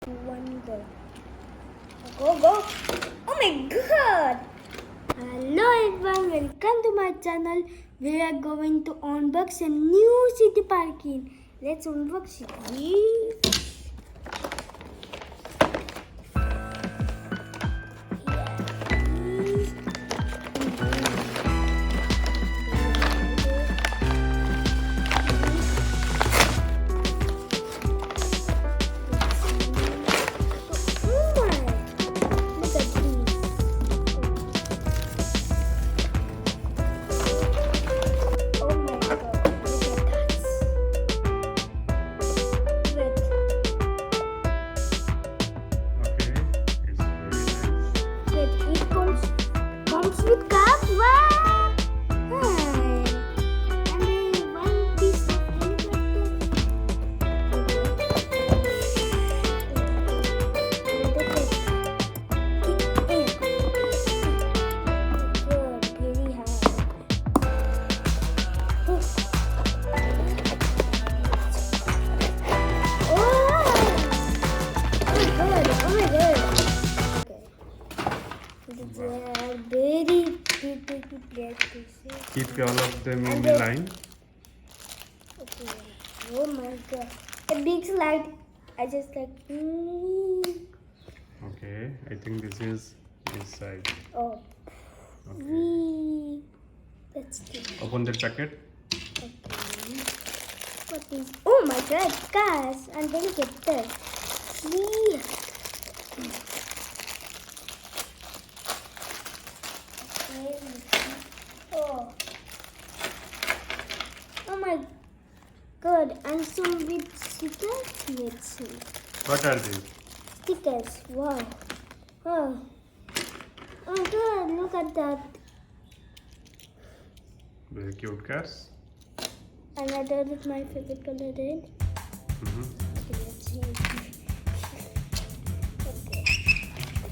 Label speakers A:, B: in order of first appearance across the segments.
A: One go. Go. Oh my god! Hello everyone, welcome to my channel. We are going to unbox a new city parking. Let's unbox it. With cars, wow! Hi. And one piece of very beautiful pieces.
B: Keep all of them in the line.
A: Okay. Oh my god. A big slide. I just like.
B: Okay, I think this is this side.
A: Oh.
B: Okay.
A: Let's do it.
B: Open the packet.
A: Okay. What is? Oh my god, cars. I'm gonna get that. See. Oh my god, and some with stickers. Let's see.
B: What are these?
A: Stickers. Wow. Oh god, look at that.
B: Very cute cars.
A: Another with my favorite color red. Okay, let's see. Okay.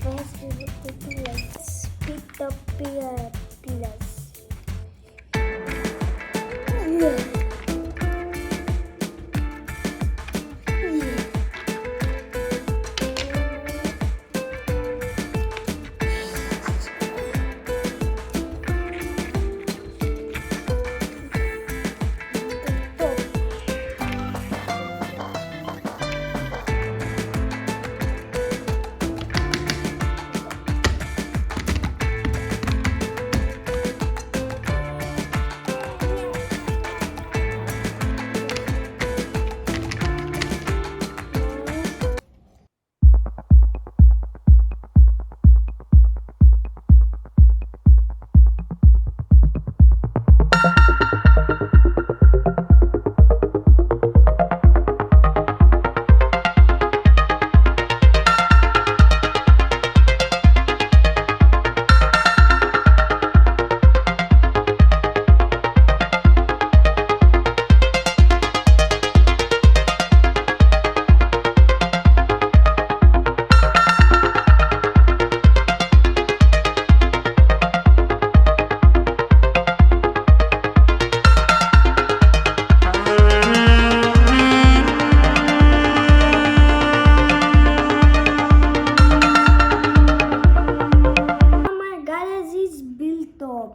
A: First we will quickly let's pick the pillars.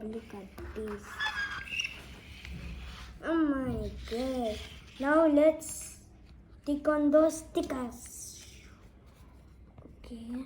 A: Look at this. Oh my god. Now let's stick on those stickers. Okay.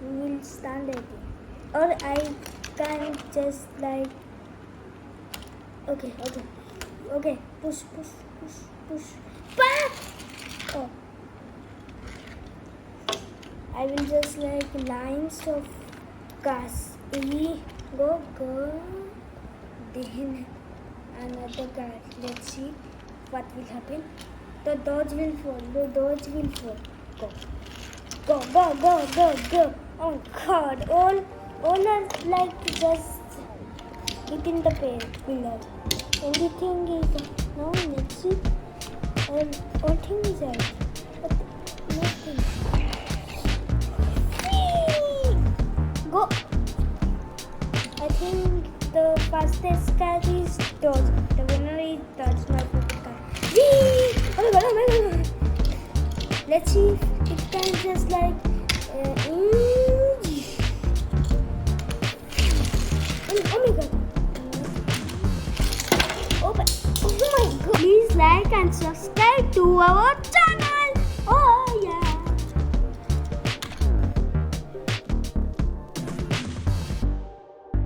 A: we will stand at it. Or I can just like. Okay. Push. Back! Oh. I will just like lines of cars. Go. Then another car. Let's see what will happen. The doors will fall. Go. Oh God! All are like just hitting the pillar. Everything is now. Let's see. All things is right, but nothing. Go. I think the fastest car is Dodge. The winner is Dodge, my favorite car. Whee! Oh my god. Let's see if it can just like. Oh my god. Oh my god. Please like and subscribe to our channel.